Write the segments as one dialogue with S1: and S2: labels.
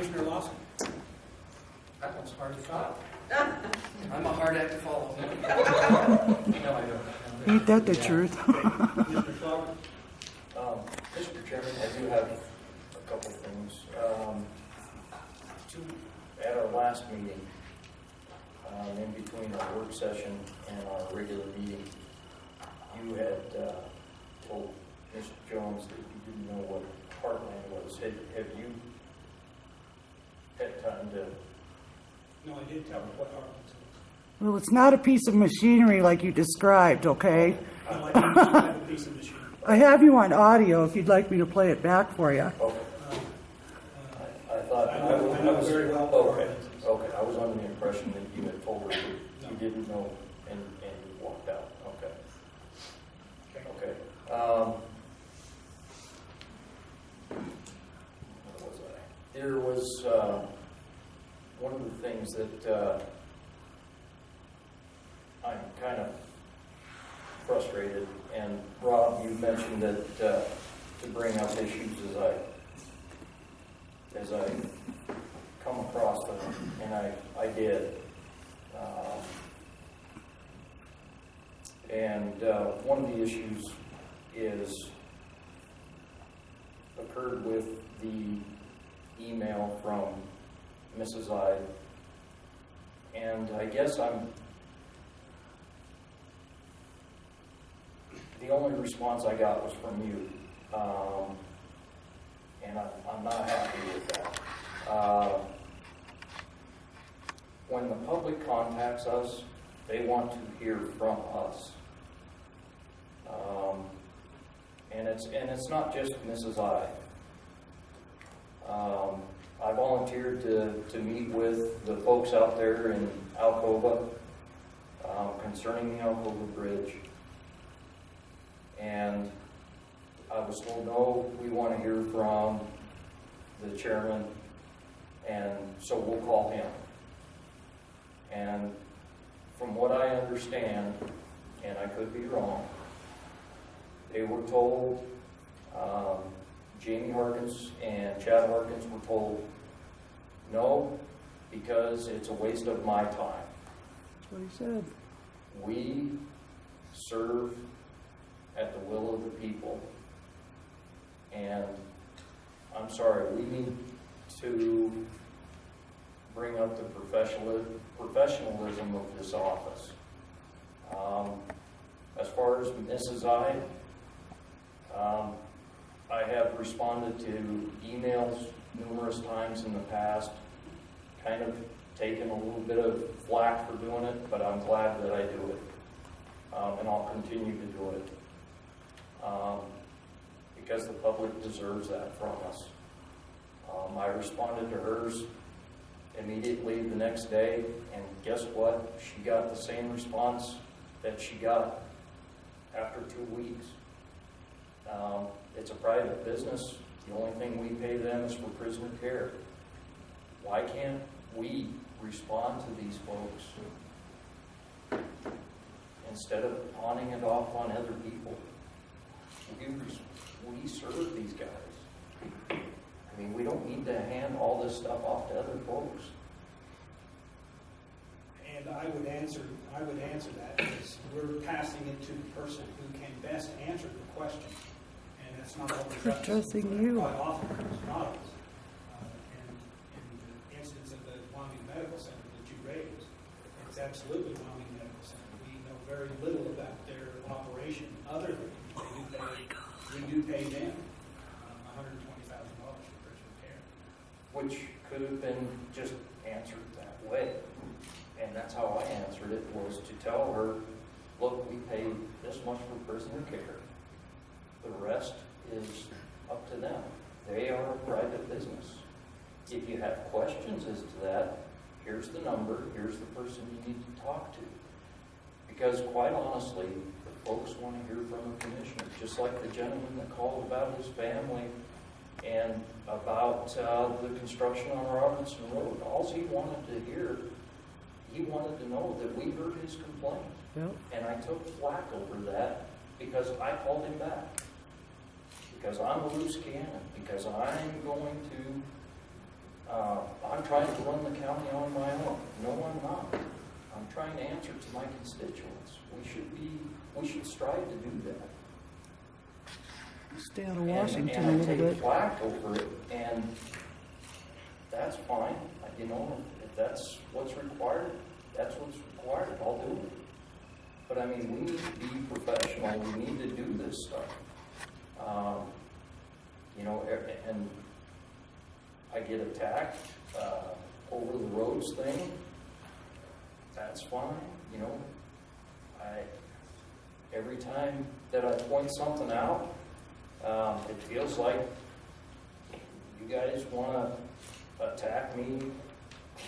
S1: Commissioner Lawson.
S2: That one's hard to follow. I'm a hard act to follow. No, I don't.
S3: Ain't that the truth?
S1: Mr. Clark.
S4: Mr. Chairman, I do have a couple things. At our last meeting, in between our work session and our regular meeting, you had told Mr. Jones that you didn't know what heartland was. Have you had time to?
S1: No, I did tell her what heartland was.
S3: Well, it's not a piece of machinery like you described, okay?
S1: I like to have a piece of machine.
S3: I have you on audio if you'd like me to play it back for you.
S4: Okay. I thought
S1: I know very well what
S4: Okay.
S1: heartland is.
S4: Okay. I was under the impression that you had told her that you didn't know and you walked out. Okay. Okay. What was I? There was one of the things that I'm kind of frustrated, and Rob, you mentioned that to bring up issues as I come across them, and I did. One of the issues occurred with the email from Mrs. I, and I guess the only response I got was from you, and I'm not happy with that. When the public contacts us, they want to hear from us. And it's not just Mrs. I. I volunteered to meet with the folks out there in Alcova concerning the Alcova Bridge. And I was told, no, we want to hear from the chairman, and so we'll call him. And from what I understand, and I could be wrong, they were told, Jamie Harkins and Chad Harkins were told, no, because it's a waste of my time.
S3: That's what he said.
S4: We serve at the will of the people, and I'm sorry, we need to bring up the professionalism of this office. As far as Mrs. I have responded to emails numerous times in the past, kind of taken a little bit of flack for doing it, but I'm glad that I do it, and I'll continue to do it. Because the public deserves that from us. I responded to hers immediately the next day, and guess what? She got the same response that she got after 2 weeks. It's a private business. The only thing we pay them is for prisoner care. Why can't we respond to these folks instead of pawning it off on other people? We serve these guys. I mean, we don't need to hand all this stuff off to other folks.
S1: And I would answer that as we're passing it to the person who can best answer the question. And that's not always us.
S3: Trusting you.
S1: Quite often it's not us. And in the instance of the Wyoming Medical Center that you raised, it's absolutely Wyoming Medical Center. We know very little about their operation other than we do pay them $120,000 for prisoner care.
S4: Which could have been just answered that way. And that's how I answered it, was to tell her, look, we pay this much for prisoner care. The rest is up to them. They are a private business. If you have questions as to that, here's the number, here's the person you need to talk to. Because quite honestly, the folks want to hear from a commissioner, just like the gentleman that called about his family and about the construction on Robinson Road. All he wanted to hear, he wanted to know that we heard his complaint.
S3: Yep.
S4: And I took flack over that because I called him back. Because I'm a loose cannon. Because I'm going to trying to run the county on my own. No, I'm not. I'm trying to answer to my constituents. We should strive to do that.
S3: Stay out of Washington
S4: and
S3: a
S4: I
S3: little
S4: take
S3: bit.
S4: flack over it, and that's fine. You know, if that's what's required, that's what's required. I'll do it. But I mean, we need to be professional. We need to do this stuff. You know, and I get attacked over the roads thing. That's fine. You know, every time that I point something out, it feels like you guys want to attack me.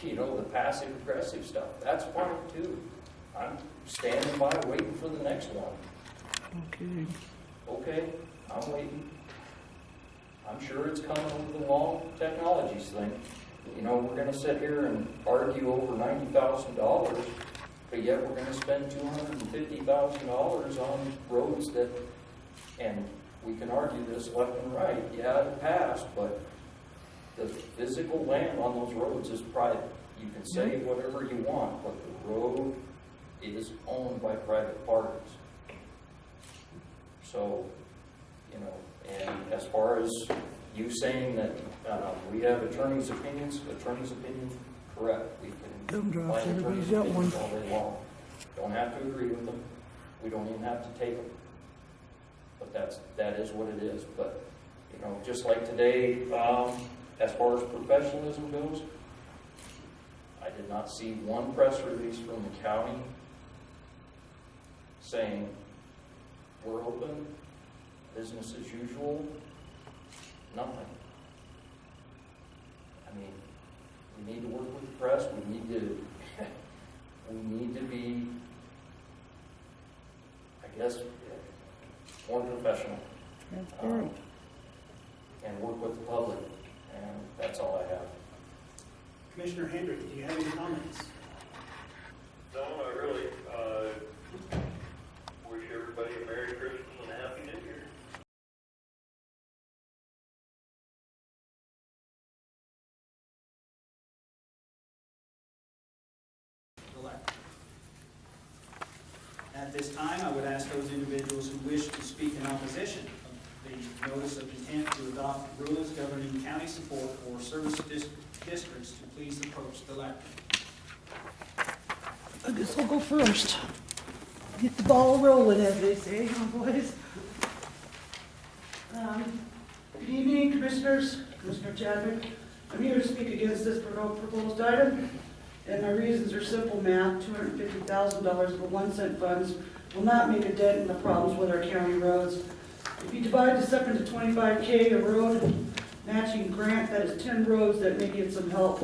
S4: You know, the passive aggressive stuff. That's fine too. I'm standing by waiting for the next one.
S3: Okay.
S4: Okay, I'm waiting. I'm sure it's coming over the long technologies thing. You know, we're going to sit here and argue over $90,000, but yet we're going to spend $250,000 on roads that, and we can argue this left and right. Yeah, it passed, but the physical land on those roads is private. You can say whatever you want, but the road is owned by private parties. So, you know, and as far as you saying that we have attorneys' opinions, correct. We can
S3: Gumdrops,
S4: find
S3: everybody's
S4: attorneys'
S3: got
S4: opinions
S3: one.
S4: all day long. Don't have to agree with them. We don't even have to take them. But that is what it is. But, you know, just like today, as far as professionalism goes, I did not see one press release from the county saying we're open, business as usual, nothing. I mean, we need to work with the press. We need to be, I guess, more professional.
S3: Transparent.
S4: And work with the public. And that's all I have.
S1: Commissioner Hendrick, do you have any comments?
S5: No, not really. Wish everybody a Merry Christmas and a Happy New Year.
S1: At this time, I would ask those individuals who wish to speak in opposition of the notice of intent to adopt rules governing county support for service districts to please approach the lectern.
S3: I guess I'll go first. Get the ball rolling, as they say, huh, boys? Good evening, Commissioners. Commissioner Chadwick. I'm here to speak against this proposed item, and my reasons are simple math. $250,000 of the 1 cent funds will not make a dent in the problems with our county roads. If you divide this up into 25K, a road matching grant, that is 10 roads that may get some help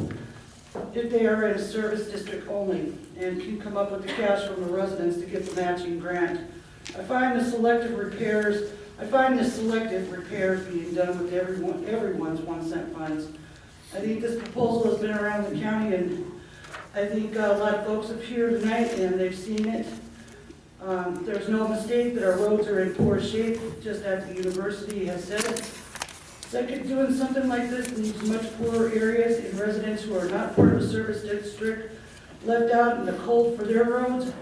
S3: if they are in a service district only and can come up with the cash from the residents to get the matching grant. I find this selective repairs being done with everyone's 1 cent funds. I think this proposal has been around the county, and I think a lot of folks up here tonight, and they've seen it. There's no mistake that our roads are in poor shape, just as the university has said it. Second, doing something like this leaves much poorer areas and residents who are not part of a service district left out in the cold for their roads.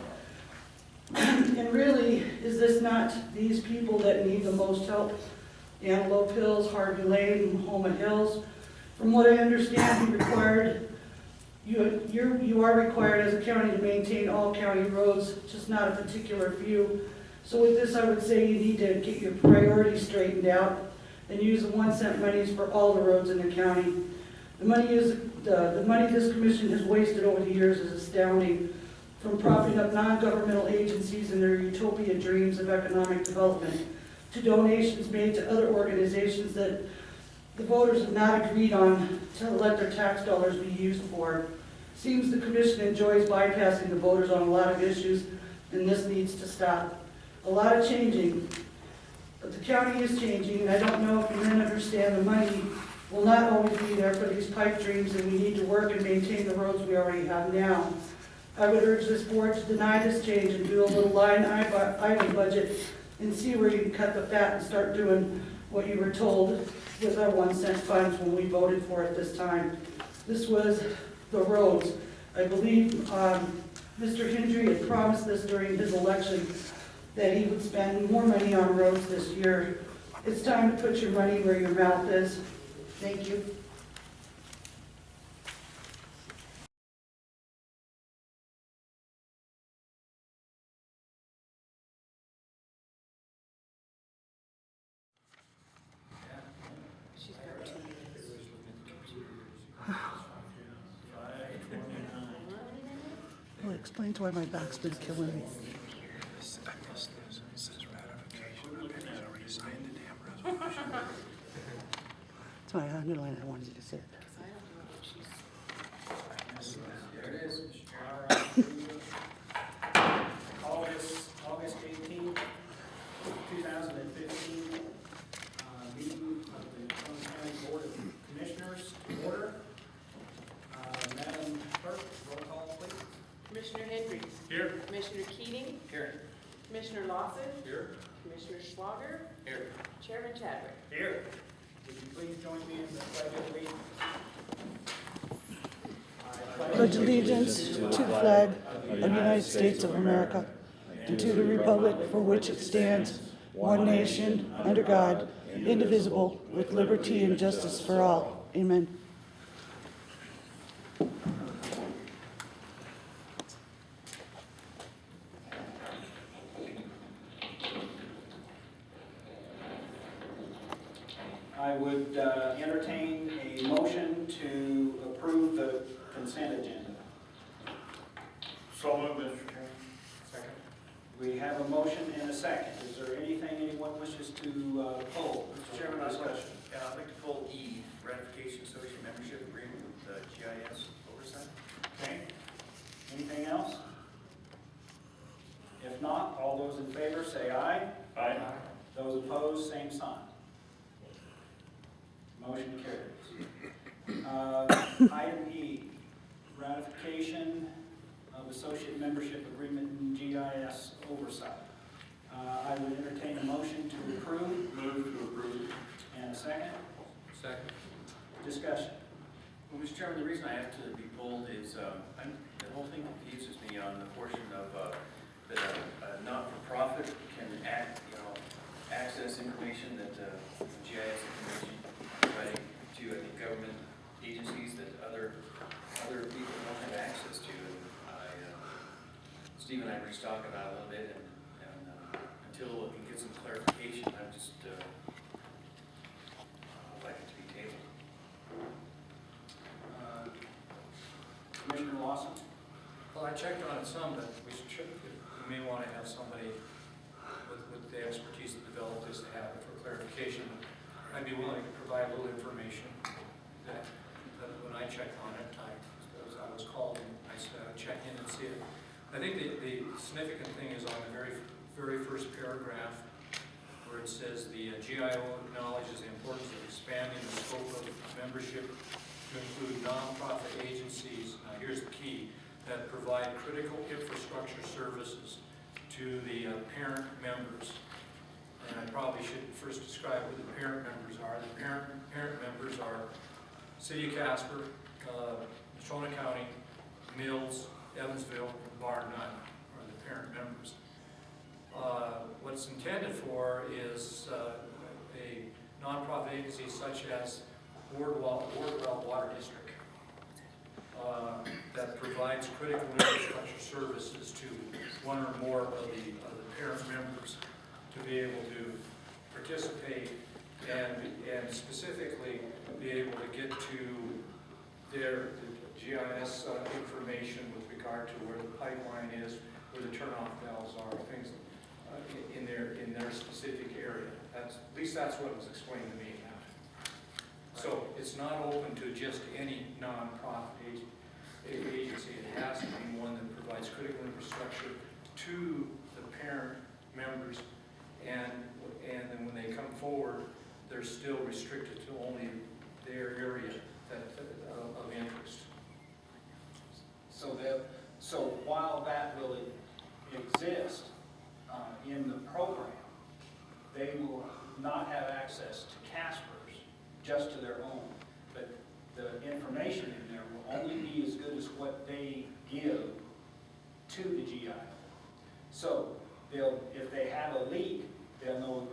S3: And really, is this not these people that need the most help? Antelope Hills, Harvey Lane, Homa Hills. From what I understand, you are required as a county to maintain all county roads, just not a particular few. So with this, I would say you need to get your priorities straightened out and use the 1 cent monies for all the roads in the county. The money this commission has wasted over the years is astounding, from propping up non-governmental agencies and their utopia dreams of economic development, to donations made to other organizations that the voters have not agreed on to let their tax dollars be used for. Seems the commission enjoys bypassing the voters on a lot of issues, and this needs to stop. A lot of changing, but the county is changing, and I don't know if you then understand the money will not always be there for these pipe dreams, and we need to work and maintain the roads we already have now. I would urge this board to deny this change and do a little line item budget and see where you can cut the fat and start doing what you were told with our 1 cent funds when we voted for it this time. This was the roads. I believe Mr. Hendry had promised this during his election, that he would spend more money on roads this year. It's time to put your money where your mouth is. Thank you. Well, it explains why my back's been killing me. That's why I underlined. I wanted you to say it.
S1: There it is. All right. August 18, 2015, meeting of the Columbus County Board of Commissioners to order. Madam Clerk, roll call, please.
S6: Commissioner Hendry.
S1: Here.
S6: Commissioner Keating.
S1: Here.
S6: Commissioner Lawson.
S1: Here.
S6: Commissioner Schwager.
S1: Here.
S6: Chairman Chadwick.
S1: Here. Would you please join me in the Pledge of Allegiance?
S3: Pledge allegiance to the flag of the United States of America and to the republic for which it stands, one nation, under God, indivisible, with liberty and justice for all. Amen.
S1: I would entertain a motion to approve the consent agenda.
S5: So moved, Mr. Chairman.
S1: Second. We have a motion and a second. Is there anything anyone wishes to poll?
S2: Mr. Chairman, I'd like,
S1: Discussion.
S2: I'd like to pull E, ratification associate membership agreement with GIS oversight.
S1: Okay. Anything else? If not, all those in favor say aye.
S5: Aye.
S1: Those opposed, same sign. Motion carries. Item E, ratification of associate membership agreement in GIS oversight. I would entertain a motion to approve.
S5: Move to approve.
S1: And a second.
S2: Second.
S1: Discussion.
S2: Well, Mr. Chairman, the reason I have to be pulled is the whole thing confuses me on the portion of that a not-for-profit can access information that GIS information providing to, I think, government agencies that other people don't have access to. And Steve and I were just talking about it a little bit, and until we can get some clarification, I'm just would like it to be tabled.
S1: Commissioner Lawson?
S7: Well, I checked on it some, but we may want to have somebody with the expertise to develop this to have it for clarification. I'd be willing to provide a little information that when I checked on it, I was called and I said I'd check in and see it. I think the significant thing is on the very first paragraph where it says the GIO acknowledges the importance of expanding the scope of membership to include nonprofit agencies. Now here's the key, that provide critical infrastructure services to the parent members. And I probably should first describe who the parent members are. The parent members are City of Casper, Natrona County, Mills, Evansville, and Bar None are the parent members. What it's intended for is a nonprofit agency such as Wardwell Water District that provides critical infrastructure services to one or more of the parent members to be able to participate and specifically be able to get to their GIS information with regard to where the pipeline is, where the turnoff valves are, things in their specific area. At least that's what was explained to me. So it's not open to just any nonprofit agency. It has to be one that provides critical infrastructure to the parent members, and then when they come forward, they're still restricted to only their area of interest.
S1: So while that will exist in the program, they will not have access to Casper's, just to their own. But the information in there
S8: give to the GIO. So if they have a leak, they'll know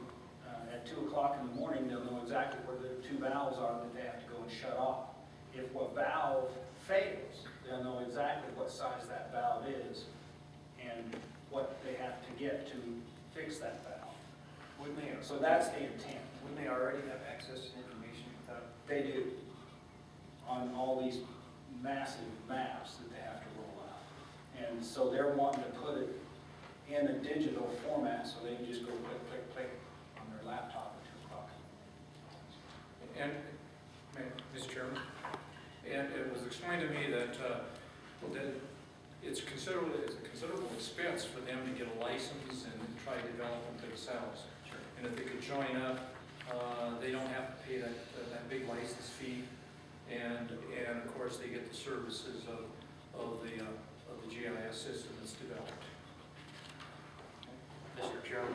S8: at 2 o'clock in the morning, they'll know exactly where the 2 valves are that they have to go and shut off. If a valve fails, they'll know exactly what size that valve is and what they have to get to fix that valve.
S2: Wouldn't they,
S8: So that's the intent.
S2: wouldn't they already have access to information without?
S8: They do, on all these massive maps that they have to roll out. And so they're wanting to put it in a digital format, so they can just go click, click, click on their laptop at 2 o'clock.
S7: And, Mr. Chairman, and it was explained to me that, that it's a considerable expense for them to get a license and try to develop them themselves.
S2: Sure.
S7: And if they could join up, they don't have to pay that big license fee, and of course they get the services of the GIS system that's developed.
S2: Mr. Chairman,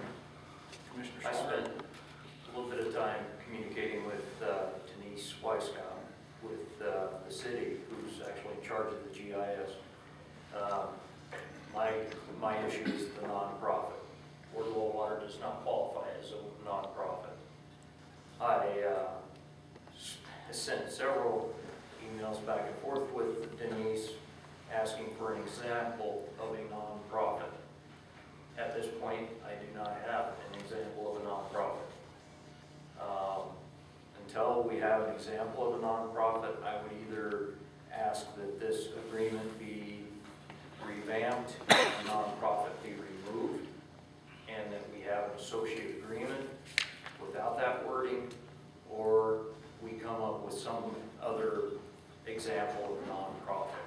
S2: Commissioner
S4: I
S2: Schwartz.
S4: spent a little bit of time communicating with Denise Weisskopf with the city, who's actually in charge of the GIS. My issue is the nonprofit. Portable Water does not qualify as a nonprofit. I sent several emails back and forth with Denise asking for an example of a nonprofit. At this point, I do not have an example of a nonprofit. Until we have an example of a nonprofit, I would either ask that this agreement be revamped, a nonprofit be removed, and that we have an associate agreement without that wording, or we come up with some other example of nonprofit.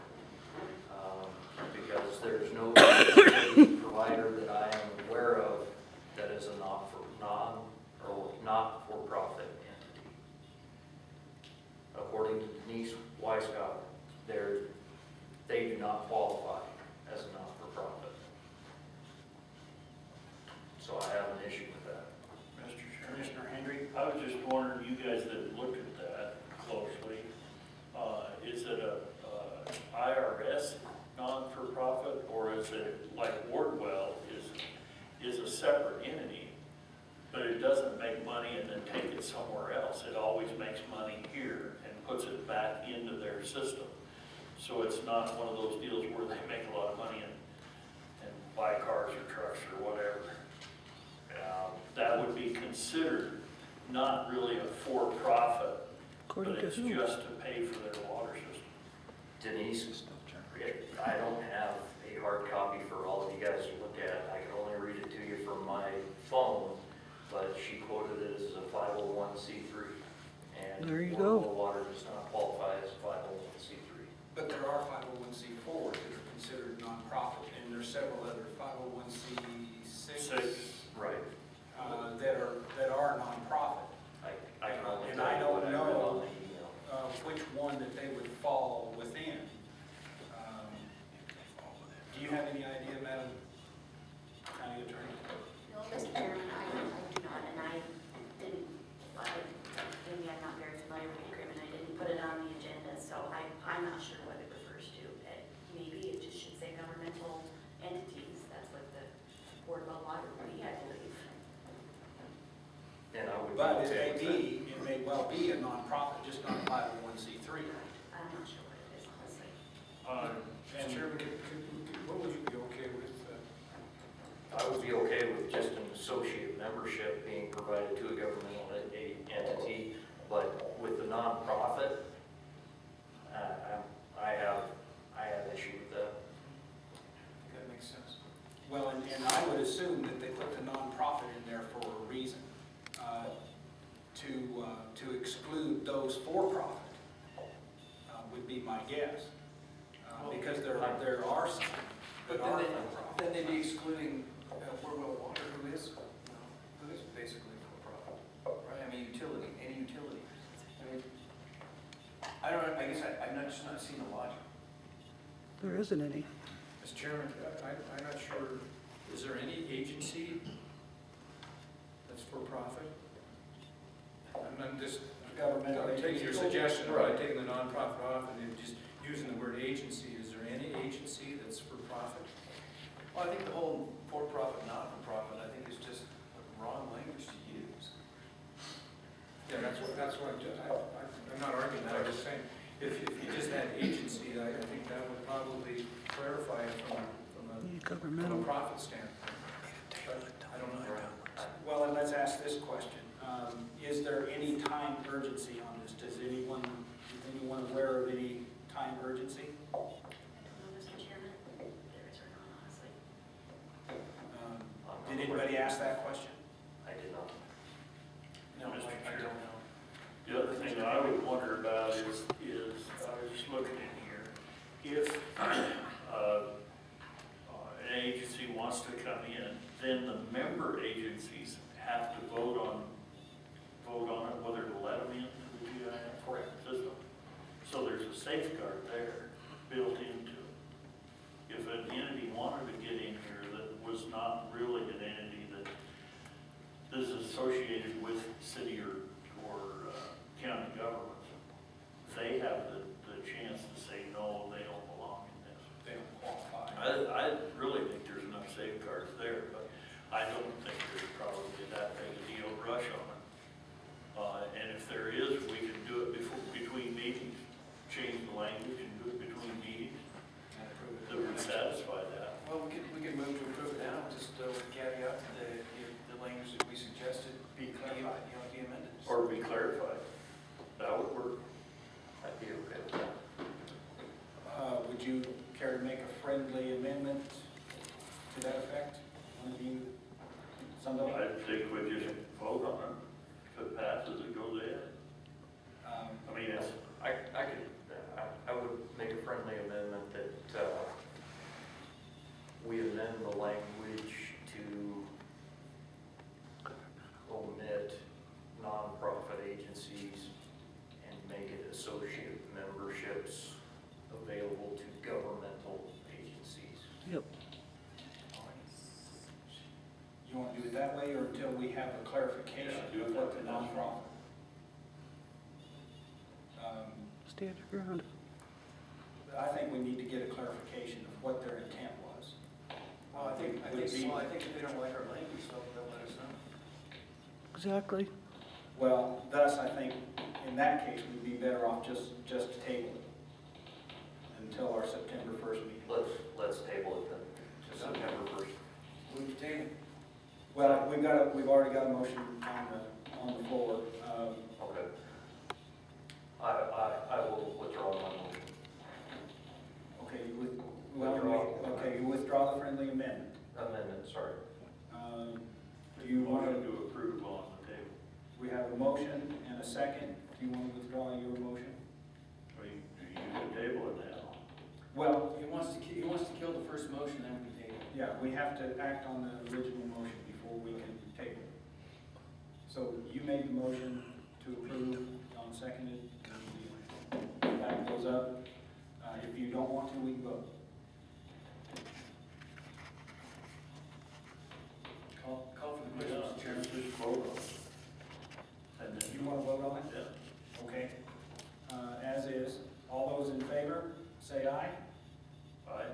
S4: Because there's no provider that I am aware of that is a not-for-profit entity. According to Denise Weisskopf, they do not qualify as a not-for-profit. So I have an issue with that.
S5: Mr. Chairman,
S8: Commissioner Hendry?
S5: I was just wondering, you guys that looked at that closely, is it a IRS non-for-profit, or is it like Wardwell is a separate entity, but it doesn't make money and then take it somewhere else? It always makes money here and puts it back into their system. So it's not one of those deals where they make a lot of money and buy cars or trucks or whatever. That would be considered not really a for-profit, but it's just to pay for their water system.
S4: Denise, I don't have a hard copy for all of you guys to look at. I can only read it to you from my phone, but she quoted it as a 501c3. And
S3: There you
S4: Portable
S3: go.
S4: Water does not qualify as 501c3.
S8: But there are 501c4s that are considered nonprofit, and there's several other 501c6
S4: Right.
S8: that are nonprofit.
S4: I can only
S8: And
S4: tell
S8: I
S4: you
S8: don't
S4: what I read
S8: know,
S4: on the email.
S8: which one that they would fall within. Do you have any idea, Madam County Attorney?
S9: No, Mr. Chairman, I do not, and I didn't, maybe I'm not very familiar with the agreement, I didn't put it on the agenda, so I'm not sure what it refers to. Maybe it just should say governmental entities, that's what the Board of Water would be, I believe.
S4: And I would
S8: But
S4: okay with that.
S8: it may well be a nonprofit, just not a 501c3.
S9: I'm not sure what it is, honestly.
S7: Mr. Chairman, what would you be okay with?
S4: I would be okay with just an associate membership being provided to a governmental entity, but with the nonprofit, I have issue with that.
S7: That makes sense.
S8: Well, and I would assume that they put the nonprofit in there for a reason, to exclude those for-profit, would be my guess. Because there are some that are for-profit.
S2: Then they'd be excluding Wardwell Water, who is basically for-profit, right? I mean, utility, any utility. I mean, I don't know, I guess I'm just not seeing the logic.
S3: There isn't any.
S7: Mr. Chairman, I'm not sure, is there any agency that's for profit? I'm just,
S8: Governmental
S7: I'm taking your
S8: agency.
S7: suggestion about taking the nonprofit off and then just using the word agency. Is there any agency that's for profit?
S2: Well, I think the whole for-profit, not-for-profit, I think is just the wrong language to use.
S7: Yeah, that's what I'm not arguing that, I'm just saying, if you just had agency, I think that would probably clarify it from a profit standpoint. But I don't know.
S8: Well, and let's ask this question. Is there any time urgency on this? Is anyone aware of any time urgency?
S9: I don't know, Mr. Chairman, there is or not, honestly.
S8: Did anybody ask that question?
S4: I did not.
S2: No,
S5: Mr.
S2: I
S5: Chair.
S2: don't know.
S5: The other thing that I would wonder about is I was just looking in here, if an agency wants to come in, then the member agencies have to vote on it, whether to let them into the GIS system. So there's a safeguard there built into it. If an entity wanted to get in here that was not really an entity that is associated with city or county governments, they have the chance to say, no, they don't belong in this.
S8: They don't qualify.
S5: I really think there's enough safeguards there, but I don't think there's probably that big a deal rush on it. And if there is, we can do it between meetings, change the language and do it between meetings that would satisfy that.
S2: Well, we could move to approve it now, just caveat to the language that we suggested be clarified, be amended.
S5: Or be clarified. That would work.
S4: I'd be okay with that.
S8: Would you care to make a friendly amendment to that effect? One of you, somebody?
S5: I think we just vote on it. If it passes, it goes in. I mean, it's,
S4: I would make a friendly amendment that we amend the language to omit nonprofit agencies and make it associate memberships available to governmental agencies.
S3: Yep.
S8: You want to do it that way, or until we have a clarification
S5: Yeah, do it
S8: of what the
S5: that way.
S8: nonprofit?
S3: Stand your ground.
S8: I think we need to get a clarification of what their intent was.
S2: Well, I think if they don't like our language, they'll let us know.
S3: Exactly.
S8: Well, thus, I think, in that case, we'd be better off just to table it until our September 1st meeting.
S4: Let's table it then to September 1st.
S2: Move to table.
S8: Well, we've already got a motion on the floor.
S4: Okay. I will withdraw my motion.
S8: Okay, you withdraw the friendly amendment.
S4: Amendment, sorry.
S8: Do you want to,
S5: do approve on the table.
S8: we have a motion and a second. Do you want to withdraw your motion?
S5: Or you can table it now.
S8: Well,
S2: He wants to kill the first motion, then we can table.
S8: yeah, we have to act on the original motion before we can table it. So you made the motion to approve, John seconded. That goes up. If you don't want to, we can vote.
S2: Call for the question, Mr. Chairman.
S5: Just vote on it. And then
S8: You want to vote on it?
S5: Yeah.
S8: Okay. As is. All those in favor, say aye.
S5: Aye.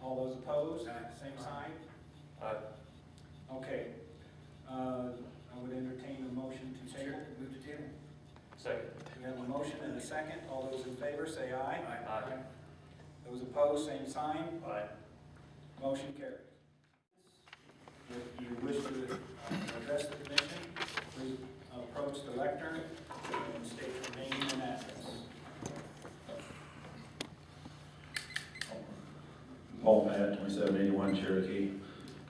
S8: All those opposed,
S2: Aye.
S8: same sign.
S4: Aye.
S8: Okay. I would entertain a motion to table.
S2: Move to table.
S4: Second.
S8: We have a motion and a second. All those in favor, say aye.
S4: Aye.
S8: Those opposed, same sign.
S5: Aye.
S8: Motion carries. If you wish to address the commission, please approach the lectern and state your name and address.
S10: Paul Matt, 2781 Cherokee.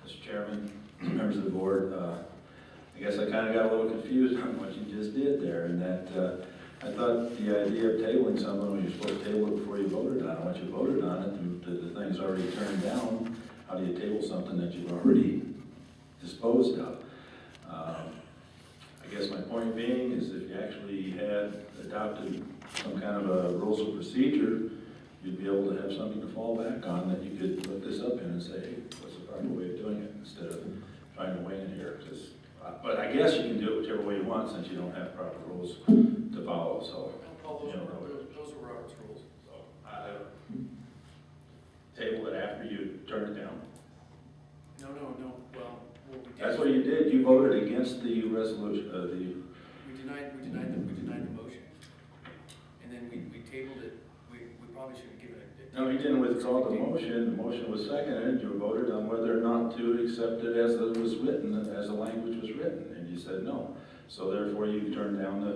S10: Mr. Chairman, members of the board, I guess I kind of got a little confused on what you just did there, and that I thought the idea of tabling something when you're supposed to table it before you voted on it. Once you voted on it, the thing's already turned down. How do you table something that you've already disposed of? I guess my point being is if you actually had adopted some kind of a rules of procedure, you'd be able to have something to fall back on that you could look this up in and say, hey, what's the proper way of doing it, instead of trying to wing it here. But I guess you can do it whichever way you want since you don't have proper rules to follow, so.
S2: Paul, those are Robert's rules.
S10: table it after you turn it down?
S2: No, well, what we did.
S10: That's what you did, you voted against the resolution,
S2: We denied the motion. And then we tabled it, we probably should have given it.
S10: no, you didn't withdraw the motion was seconded, you voted on whether or not to accept it as it was written, as the language was written, and you said no. So therefore, you turned down the,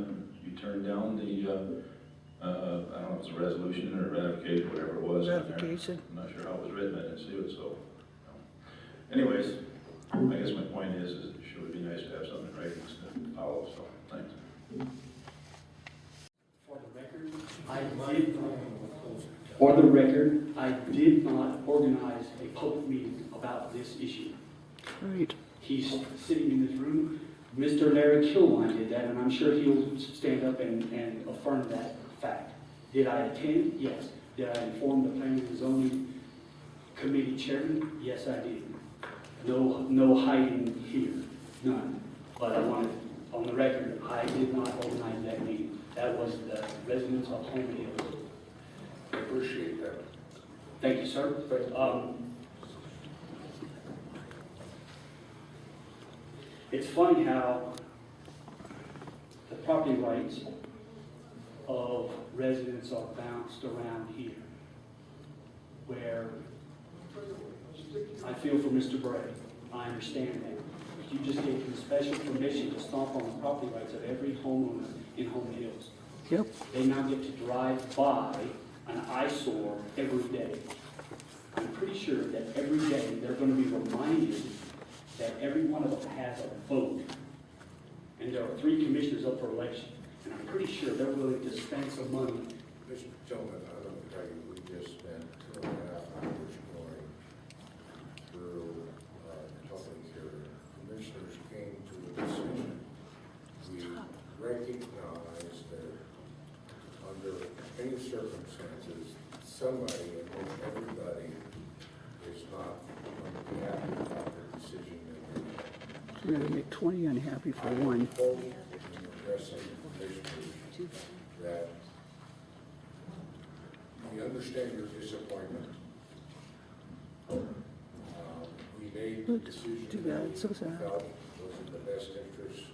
S10: I don't know if it was a resolution or ratification, whatever it was.
S3: Ratification.
S10: I'm not sure how it was written, I didn't see it, so. Anyways, I guess my point is it sure would be nice to have something in writing to follow, so, thanks.
S11: For the record, I did not organize a public meeting about this issue.
S3: Right.
S11: He's sitting in this room. Mr. Larry Kilwine did that, and I'm sure he'll stand up and affirm that fact. Did I attend? Yes. Did I inform the Planning and Zoning Committee Chairman? Yes, I did. No hiding here, none. But I wanted, on the record, I did not organize that meeting. That was the residents of Home Hills.
S12: I appreciate that.
S11: Thank you, sir. It's funny how the property rights of residents are bounced around here, where I feel for Mr. Bray. I understand that. But you just gave him special permission to stomp on the property rights of every homeowner in Home Hills.
S3: Yep.
S11: They now get to drive by an eyesore every day. I'm pretty sure that every day they're going to be reminded that every one of them has a vote. And there are 3 commissioners up for election. And I'm pretty sure they're willing to spend some money.
S12: Mr. Tillman, I don't tell you, we just spent 2.5 hours going through public hearing. Commissioners came to a decision. We recognize that under any circumstances, somebody, and most everybody, is not going to be happy about the decision they made.
S3: We're going to make 20 unhappy for one.
S12: I hope in addressing commissioners that we understand your disappointment. We made the decision
S3: Too bad,
S12: that
S3: so
S12: we
S3: sad.
S12: felt was in the best interest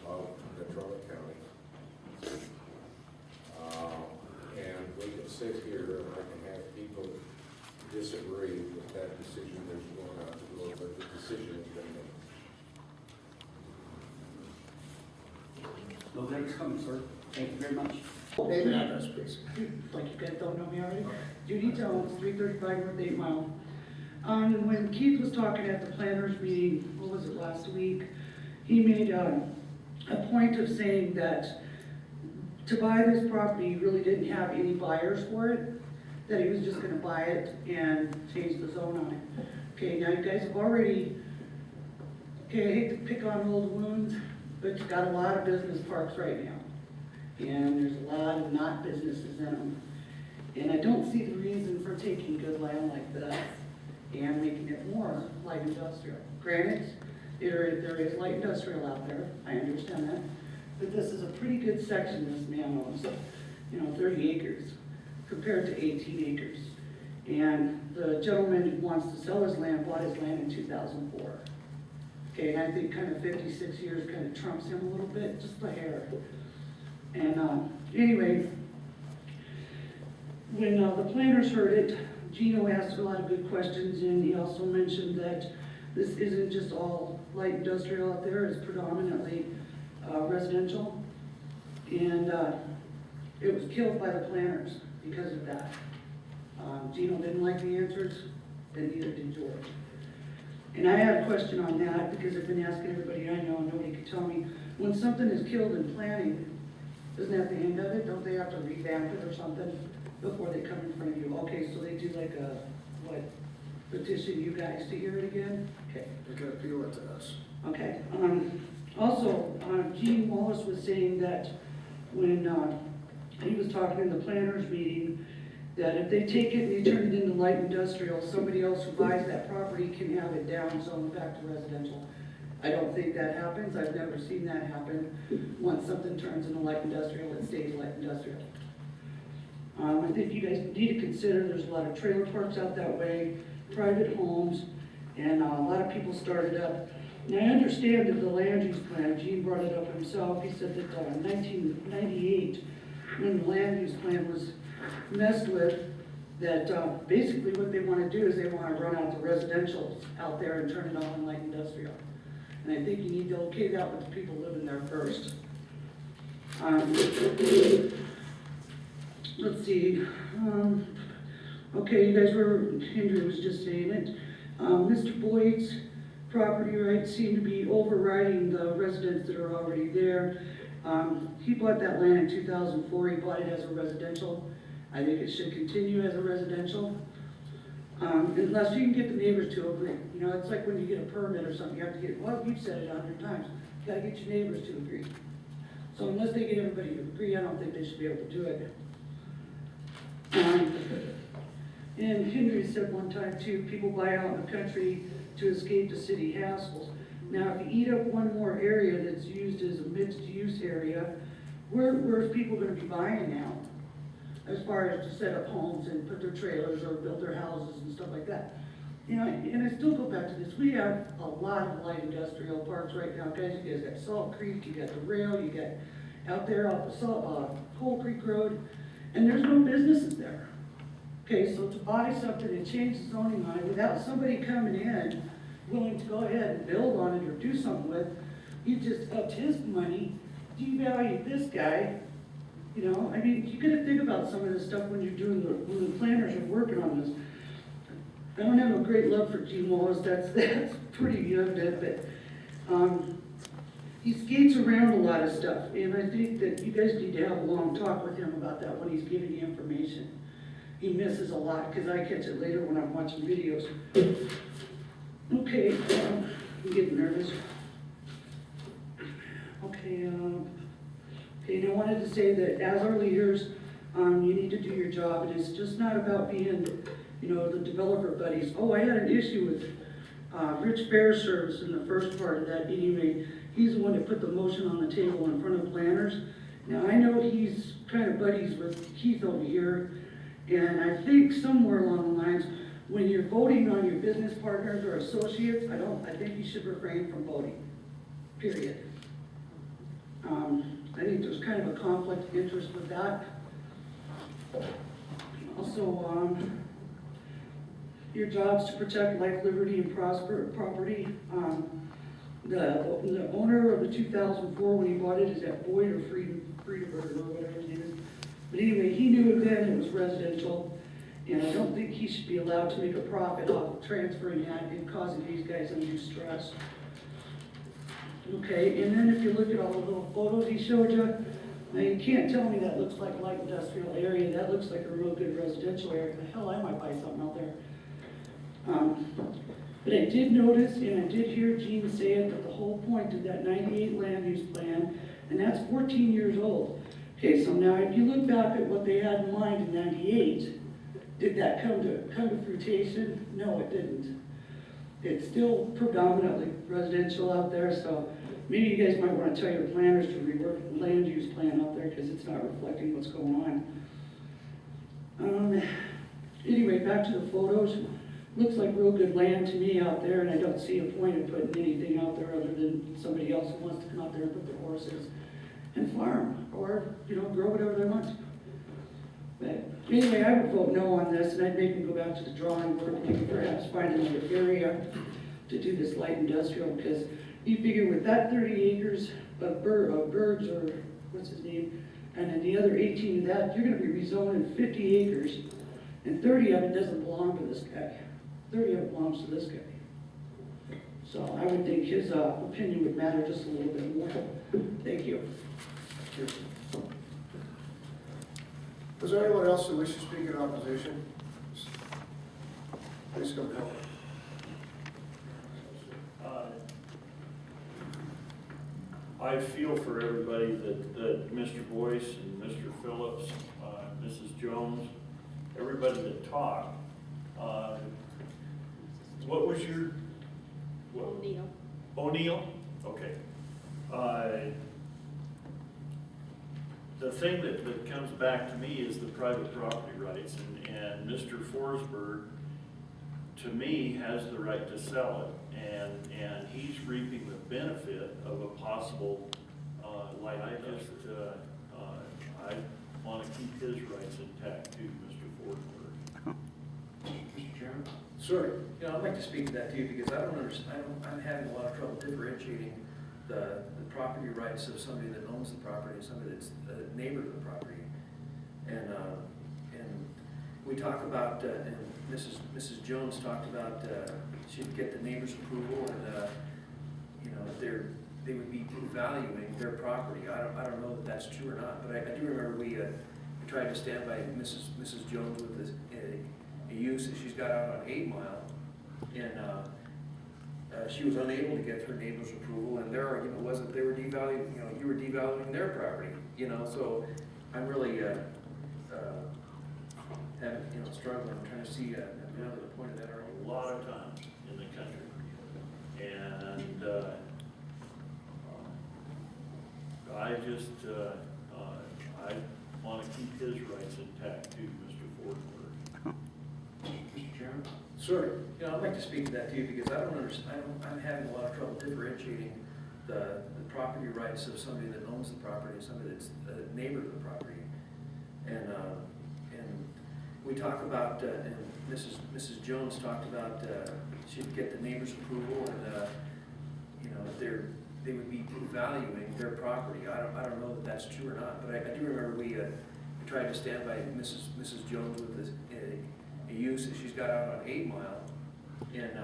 S12: of Natrona County. And we can sit here and I can have people disagree with that decision that's going out the door, but the decision has been made.
S11: No thanks coming, sir. Thank you very much.
S3: Name and address, please. Like you guys don't know me already. Judy Jones, 335 North 8 Mile. When Keith was talking at the planners meeting, what was it, last week, he made a point of saying that to buy this property, he really didn't have any buyers for it, that he was just gonna buy it and change the zone on it. Okay, now you guys have already, okay, I hate to pick on old wounds, but you've got a lot of business parks right now. And there's a lot of not businesses in them. And I don't see the reason for taking good land like this and making it more light industrial. Granted, there is light industrial out there, I understand that. But this is a pretty good section this man owns, 30 acres compared to 18 acres. And the gentleman who wants to sell his land bought his land in 2004. Okay, and I think kind of 56 years kind of trumps him a little bit, just a hair. And anyway, when the planners heard it, Gino asked a lot of good questions, and he also mentioned that this isn't just all light industrial out there, it's predominantly residential. And it was killed by the planners because of that. Gino didn't like the answers, and neither did George. And I had a question on that because I've been asking everybody I know and nobody could tell me. When something is killed in planning, isn't that the end of it? Don't they have to revamp it or something before they come in front of you? Okay, so they do like a, petition you guys to hear it again? Okay.
S12: You can appeal it to us.
S3: Okay. Also, Gene Wallace was saying that when he was talking in the planners meeting, that if they take it and they turn it into light industrial, somebody else who buys that property can have it down zoned back to residential. I don't think that happens. I've never seen that happen. Once something turns into light industrial, it stays light industrial. I think you guys need to consider, there's a lot of trailer parks out that way, private homes, and a lot of people started up. And I understand that the land use plan, Gene brought it up himself, he said that in 1998, when the land use plan was messed with, that basically what they want to do is they want to run out the residential out there and turn it all in light industrial. And I think you need to okay that with the people living there first. Let's see. Okay, you guys were, Henry was just saying it. Mr. Boyd's property rights seem to be overriding the residents that are already there. He bought that land in 2004. He bought it as a residential. I think it should continue as a residential. Unless you can get the neighbors to agree. You know, it's like when you get a permit or something, you have to get, well, you've said it 100 times. You gotta get your neighbors to agree. So unless they get everybody to agree, I don't think they should be able to do it. And Henry said one time too, people buy out in the country to escape the city hassles. Now, if you eat up one more area that's used as a mixed use area, where's people gonna be buying now? As far as to set up homes and put their trailers or build their houses and stuff like that. You know, and I still go back to this, we have a lot of light industrial parks right now, guys. You guys got Salt Creek, you got the rail, you got out there off the Coal Creek Road, and there's no businesses there. Okay, so to buy something and change the zoning on it without somebody coming in willing to go ahead and build on it or do something with, you just upped his money, devalued this guy. You know, I mean, you gotta think about some of this stuff when you're doing when the planners are working on this. I don't have a great love for Gene Wallace, that's pretty evident, but he skates around a lot of stuff, and I think that you guys need to have a long talk with him about that when he's giving you information. He misses a lot, because I catch it later when I'm watching videos. Okay, I'm getting nervous. Okay, okay, and I wanted to say that as our leaders, you need to do your job, and it's just not about being, you know, the developer buddies. Oh, I had an issue with Rich Fair Service in the first part of that anyway. He's the one that put the motion on the table in front of planners. Now, I know he's kind of buddies with Keith over here, and I think somewhere along the lines, when you're voting on your business partners or associates, I think you should refrain from voting, period. I think there's kind of a conflict of interest with that. Also, your job's to protect life, liberty, and property. The owner of the 2004, when he bought it, is that Boyd or Friedeberg or whatever his name is. But anyway, he knew then it was residential, and I don't think he should be allowed to make a profit off of transferring that and causing these guys undue stress. Okay, and then if you look at all the little photos he showed you, now you can't tell me that looks like light industrial area. That looks like a real good residential area. The hell, I might buy something out there. But I did notice, and I did hear Gene say it, that the whole point of that 98 land use plan, and that's 14 years old. Okay, so now if you look back at what they had in mind in 98, did that come to fruition? No, it didn't. It's still predominantly residential out there, so maybe you guys might want to tell your planners to rework the land use plan out there because it's not reflecting what's going on. Anyway, back to the photos. Looks like real good land to me out there, and I don't see a point in putting anything out there other than somebody else who wants to come out there and put their horses and farm, or, you know, grow whatever they want. But anyway, I would vote no on this, and I'd make them go back to the drawing board, maybe perhaps find another area to do this light industrial, because you figure with that 30 acres of birds, or what's his name, and then the other 18 of that, you're gonna be rezoning 50 acres, and 30 of it doesn't belong to this guy. 30 of it belongs to this guy. So I would think his opinion would matter just a little bit more. Thank you.
S12: Is there anyone else that wishes to speak in opposition? Please come forward.
S5: I feel for everybody that Mr. Boyce and Mr. Phillips, Mrs. Jones, everybody that talked. What was your?
S6: O'Neill.
S5: O'Neill? Okay. The thing that comes back to me is the private property rights, and Mr. Forsberg, to me, has the right to sell it, and he's reaping the benefit of a possible, I want to keep his rights intact too, Mr. Forsberg.
S7: Mr. Chairman?
S12: Sir?
S7: You know, I'd like to speak to that too, because I don't understand, I'm having a lot of trouble differentiating the property rights of somebody that owns the property and somebody that's a neighbor to the property. And we talk about, and Mrs. Jones talked about, she'd get the neighbor's approval, and, you know, they would be devaluing their property. I don't know if that's true or not, but I do remember we tried to stand by Mrs. Jones with this, a use that she's got out on 8 Mile, and she was unable to get her neighbor's approval, and their argument was that they were devaluing, you know, you were devaluing their property, you know, so I'm really, struggling, I'm trying to see, another point of that argument.
S5: A lot of times in the country, and I just, I want to keep his rights intact too, Mr. Forsberg.
S7: Mr. Chairman?
S12: Sir?
S7: You know, I'd like to speak to that too, because I don't understand, I'm having a lot of trouble differentiating the property rights of somebody that owns the property and somebody that's a neighbor to the property. And we talk about, and Mrs. Jones talked about, she'd get the neighbor's approval, and, you know, they would be devaluing their property. I don't know if that's true or not, but I do remember we tried to stand by Mrs. Jones with this, a use that she's got out on 8 Mile, and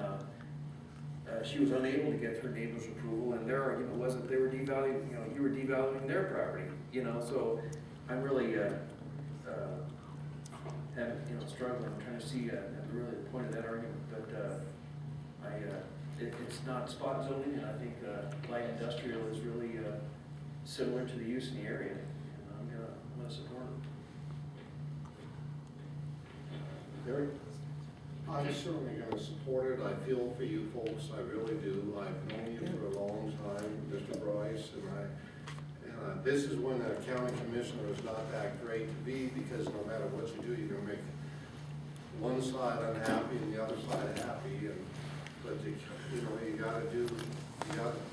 S7: she was unable to get her neighbor's approval, and their argument was that they were devaluing, you know, you were devaluing their property, you know, so I'm really struggling, I'm trying to see really the point of that argument, but it's not spot zoning, and I think light industrial is really similar to the use in the area, and I'm gonna support it.
S12: Gary? I'm certainly going to support it. I feel for you folks, I really do. I've known you for a long time, Mr. Bryce, and this is when a county commissioner is not that great to be, because no matter what you do, you're going to make one side unhappy and the other side happy. But you got to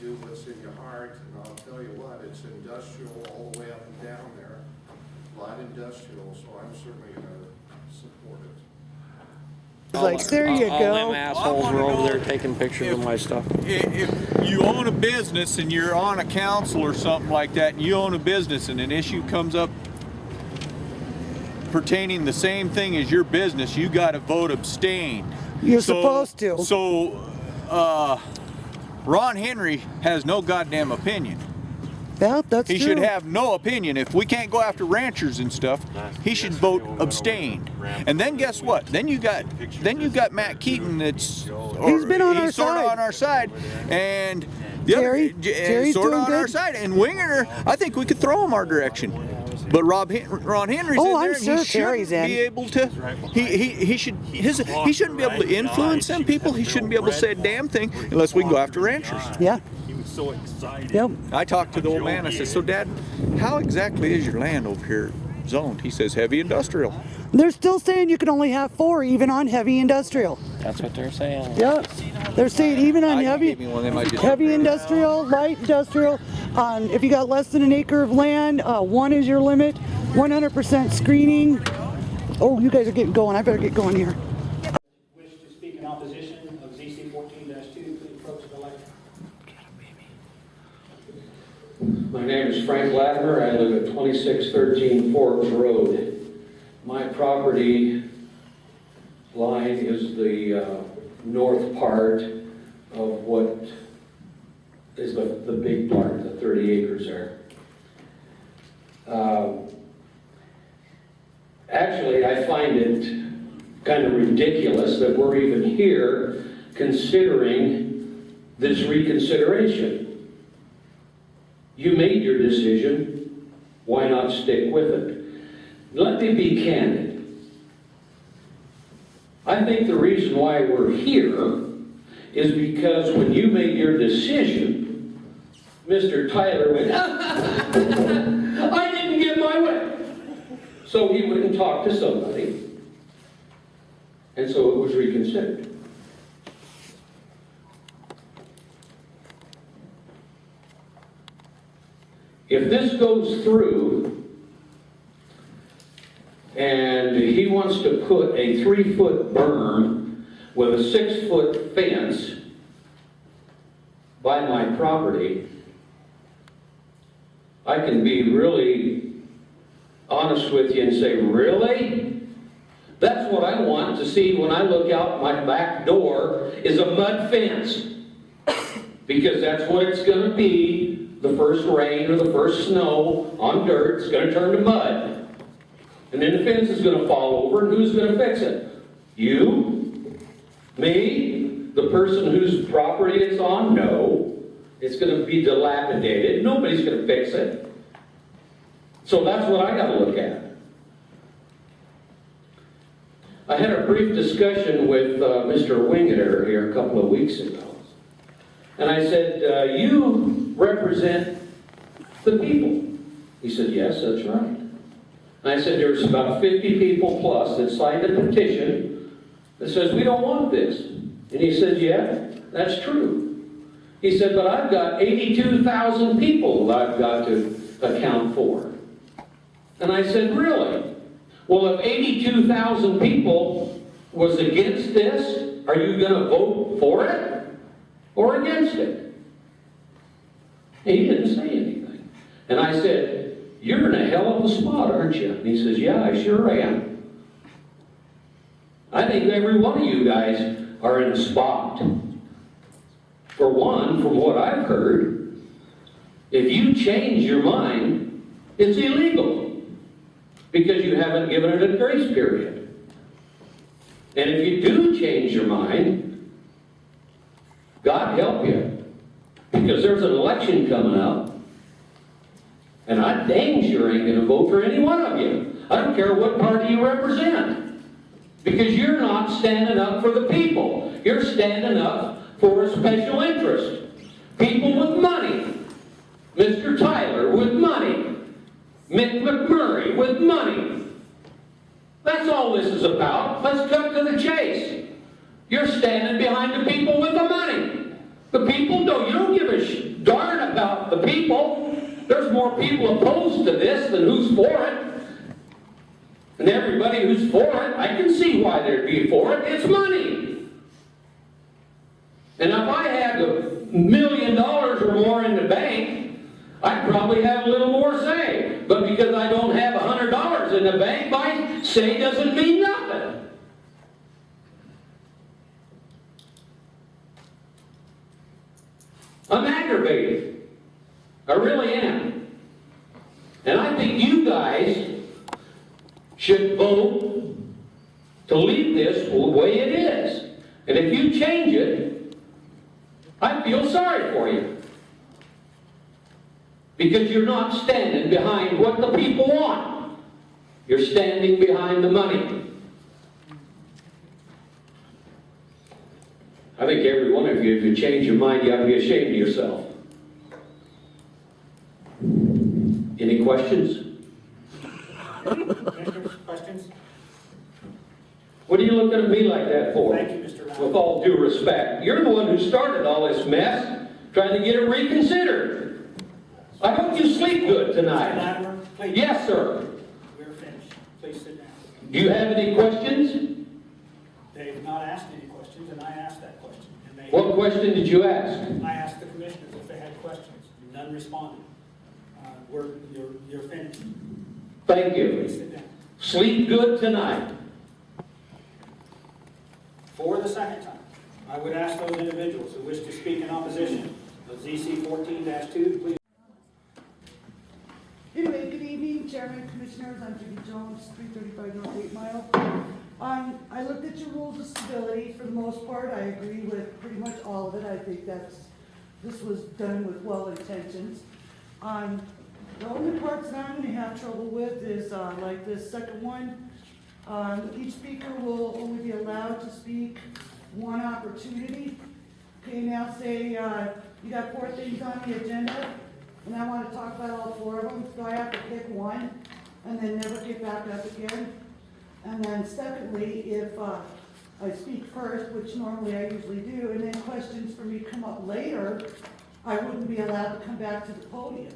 S12: do what's in your heart. And I'll tell you what, it's industrial all the way up and down there, light industrial. So I'm certainly going to support it.
S13: Like, there you
S14: all
S13: go.
S14: them assholes were over there taking pictures of my stuff.
S15: If you own a business and you're on a council or something like that, and you own a business and an issue comes up pertaining the same thing as your business, you got to vote abstain.
S13: You're supposed to.
S15: So, Ron Henry has no goddamn opinion.
S13: Yeah, that's
S15: He
S13: true.
S15: should have no opinion. If we can't go after ranchers and stuff, he should vote abstain. And then guess what? Then you got Matt Keaton that's
S13: He's been on our
S15: sort of
S13: side.
S15: on our side, and the
S13: Terry's
S15: sort of
S13: doing
S15: on our
S13: good.
S15: side. And Winger, I think we could throw him our direction. But Ron Henry's in there,
S13: I'm
S15: and
S13: sure
S15: he
S13: Terry's
S15: shouldn't be able to. He shouldn't be able to influence them people. He shouldn't be able to say a damn thing unless we can go after ranchers.
S13: Yeah.
S14: So excited.
S13: Yep.
S15: I talked to the old man. I said, "So, Dad, how exactly is your land over here zoned?" He says, "Heavy industrial."
S13: They're still saying you can only have 4 even on heavy industrial.
S14: That's what they're saying.
S13: Yep. They're saying even on heavy
S15: Heavy
S13: industrial, light industrial, if you got less than an acre of land, 1 is your limit, 100% screening. Oh, you guys are getting going. I better get going here.
S8: Wish to speak in opposition of ZC 14-2, please approach the lectern.
S16: My name is Frank Latimer. I live at 2613 Forbes Road. My property line is the north part of what is the big part, the 30 acres there. Actually, I find it kind of ridiculous that we're even here considering this reconsideration. You made your decision, why not stick with it? Let me be candid. I think the reason why we're here is because when you made your decision, Mr. Tyler went, I didn't get my So he went and talked to somebody, and so it was reconsidered. If this goes through, and he wants to put a 3-foot berm with a 6-foot fence by my property, I can be really honest with you and say, really? That's what I want to see when I look out my back door is a mud fence. Because that's what it's going to be. The first rain or the first snow on dirt, it's going to turn to mud. And then the fence is going to fall over, and who's going to fix it? You? Me? The person whose property it's on? No. It's going to be dilapidated. Nobody's going to fix it. So that's what I got to look at. I had a brief discussion with Mr. Wingeter here a couple of weeks ago. And I said, you represent the people. He said, yes, that's right. And I said, there's about 50 people plus that signed a petition that says, we don't want this. And he said, yeah, that's true. He said, but I've got 82,000 people that I've got to account for. And I said, really? Well, if 82,000 people was against this, are you going to vote for it or against it? And he didn't say anything. And I said, you're in a hell of a spot, aren't you? And he says, yeah, I sure am. I think every one of you guys are in a spot. For one, from what I've heard, if you change your mind, it's illegal. Because you haven't given it a grace period. And if you do change your mind, God help you. Because there's an election coming up. And I dang sure ain't going to vote for any one of you. I don't care what party you represent. Because you're not standing up for the people. You're standing up for a special interest. People with money. Mr. Tyler with money. Mick McMurray with money. That's all this is about. Let's cut to the chase. You're standing behind the people with the money. The people, no, you don't give a darn about the people. There's more people opposed to this than who's for it. And everybody who's for it, I can see why they'd be for it. It's money. And if I had $1 million or more in the bank, I'd probably have a little more say. But because I don't have $100 in the bank, my say doesn't mean nothing. I'm aggravated. I really am. And I think you guys should vote to leave this the way it is. And if you change it, I feel sorry for you. Because you're not standing behind what the people want. You're standing behind the money. I think every one of you, if you change your mind, you ought to be ashamed of yourself. Any questions?
S8: Questions?
S16: What are you looking at me like that for?
S8: Thank you, Mr. Latimer.
S16: With all due respect. You're the one who started all this mess, trying to get it reconsidered. I hope you sleep good tonight.
S8: Mr. Latimer, please.
S16: Yes, sir.
S8: We're finished. Please sit down.
S16: Do you have any questions?
S8: They've not asked any questions, and I asked that question. And they,
S16: What question did you ask?
S8: I asked the commissioners if they had questions. None responded. You're finished.
S16: Thank you.
S8: Please sit down.
S16: Sleep good tonight.
S8: For the second time, I would ask those individuals who wish to speak in opposition of ZC 14-2 to please.
S3: Anyway, good evening, Chairman, Commissioners. I'm Judy Jones, 335 North 8 Mile. I looked at your rules of stability. For the most part, I agree with pretty much all of it. I think this was done with well intentions. The only parts that I'm going to have trouble with is like this second one. Each speaker will only be allowed to speak one opportunity. Okay, now say you got 4 things on the agenda, and I want to talk about all 4 of them, so I have to pick one. and then never get back up again. And then secondly, if I speak first, which normally I usually do, and then questions for me come up later, I wouldn't be allowed to come back to the podium.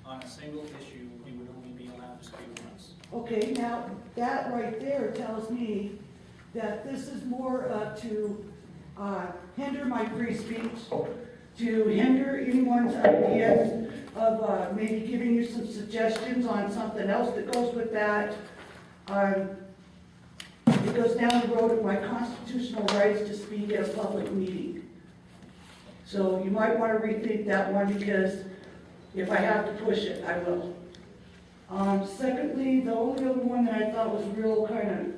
S8: On a single issue, you would only be allowed to speak once.
S3: Okay, now that right there tells me that this is more to hinder my free speech, to hinder anyone's ideas of maybe giving you some suggestions on something else that goes with that. It goes down the road of my constitutional rights to speak at a public meeting. So you might want to rethink that one, because if I have to push it, I will. Secondly, the only other one that I thought was real kind of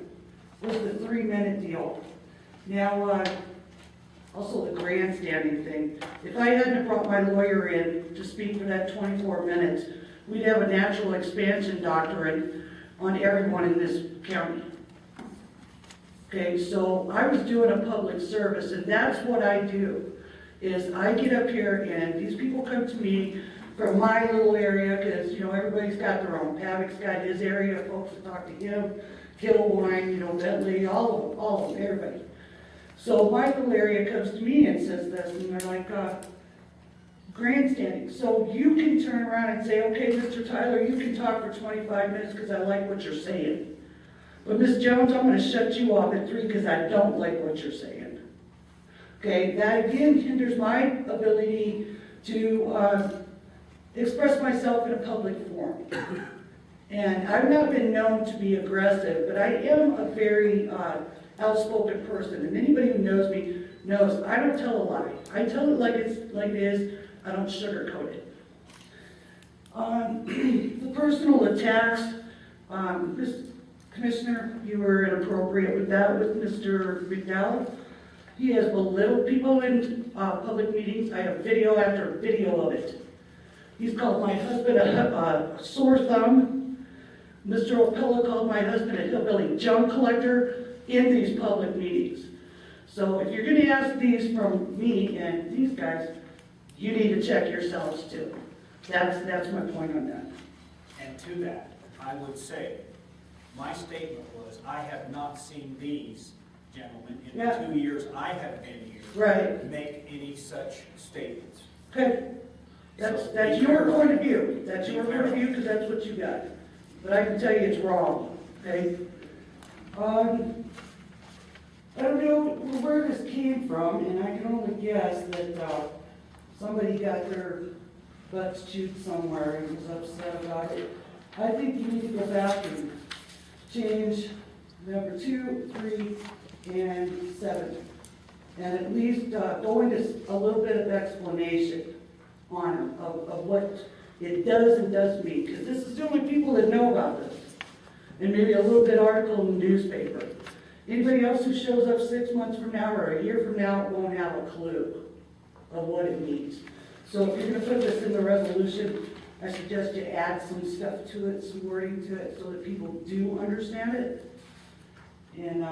S3: was the 3-minute deal. Now, also the grandstanding thing. If I hadn't brought my lawyer in to speak for that 24 minutes, we'd have a natural expansion doctrine on everyone in this county. Okay, so I was doing a public service, and that's what I do, is I get up here and these people come to me from my little area, because, you know, everybody's got their own. Pavick's got his area, folks that talk to him, Killwine, you know, Bentley, all of them, everybody. So my little area comes to me and says this, and they're like, grandstanding. So you can turn around and say, okay, Mr. Tyler, you can talk for 25 minutes because I like what you're saying. But Ms. Jones, I'm going to shut you off at 3 because I don't like what you're saying. Okay, that again hinders my ability to express myself in a public forum. And I've not been known to be aggressive, but I am a very outspoken person. And anybody who knows me knows I don't tell a lie. I tell it like it is. I don't sugarcoat it. The personal attacks, Commissioner, you were inappropriate with that with Mr. McDowell. He has belittled people in public meetings. I have video after video of it. He's called my husband a sore thumb. Mr. Opella called my husband a hillbilly junk collector in these public meetings. So if you're going to ask these from me and these guys, you need to check yourselves too. That's my point on that.
S8: And to that, I would say, my statement was, I have not seen these gentlemen in the 2 years I have been here make any such statements.
S3: Okay. That's your point of view. That's your point of view because that's what you got. But I can tell you it's wrong. Okay. I don't know where this came from, and I can only guess that somebody got their butts chewed somewhere and was upset about it. I think you need to go back and change number 2, 3, and 7. And at least go into a little bit of explanation on of what it does and doesn't mean. Because this is the only people that know about this. And maybe a little bit article in the newspaper. Anybody else who shows up 6 months from now or a year from now won't have a clue of what it means. So if you're going to put this in the resolution, I suggest you add some stuff to it, some wording to it, so that people do understand it. And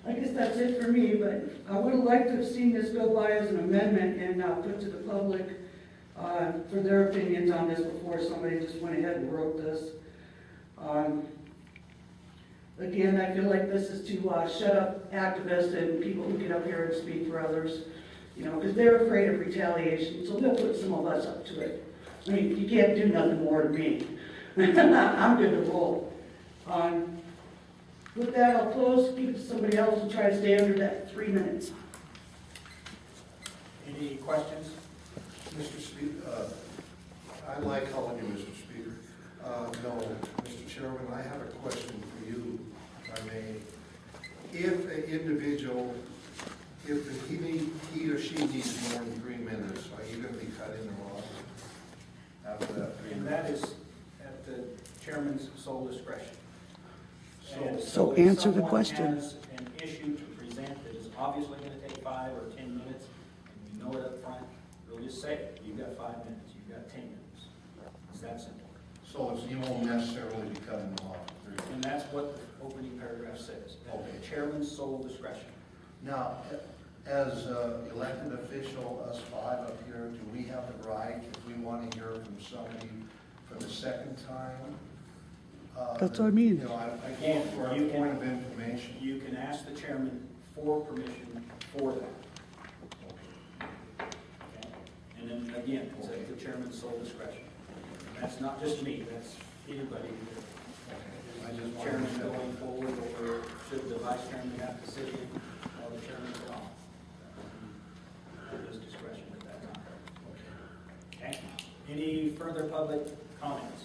S3: I guess that's it for me, but I would have liked to have seen this go by as an amendment and put to the public for their opinions on this before somebody just went ahead and wrote this. Again, I feel like this is to shut up activists and people who get up here and speak for others, you know, because they're afraid of retaliation, so they'll put some of us up to it. I mean, you can't do nothing more to me. I'm good to roll. With that, I'll close, give it to somebody else, and try to stay under that 3 minutes.
S8: Any questions?
S12: Mr. Speaker, I like calling you Mr. Speaker. No, Mr. Chairman, I have a question for you, if I may. If an individual, if he or she needs more than 3 minutes, are you going to be cutting them off after that 3
S8: And
S12: minutes?
S8: that is at the chairman's sole discretion.
S13: So
S8: if
S13: answer the
S8: someone
S13: question.
S8: has an issue to present that is obviously going to take 5 or 10 minutes, and we know it up front, we'll just say, you've got 5 minutes, you've got 10 minutes. It's that simple.
S12: So you won't necessarily be cutting them off.
S8: And that's what the opening paragraph says, at the chairman's sole discretion.
S12: Now, as elected official, us 5 up here, do we have the right, if we want to hear from somebody second time.
S13: That's what I mean.
S12: You know, I came for a
S8: You
S12: point of
S8: can-
S12: information.
S8: You can ask the chairman for permission for that. Okay? And then, again, it's at the chairman's sole discretion. That's not just me, that's anybody.
S12: I just wanted
S8: Chairman
S12: to know.
S8: going forward, or should the vice chairman have to sit in, or the chairman gone. At his discretion at that time. Okay? Any further public comments?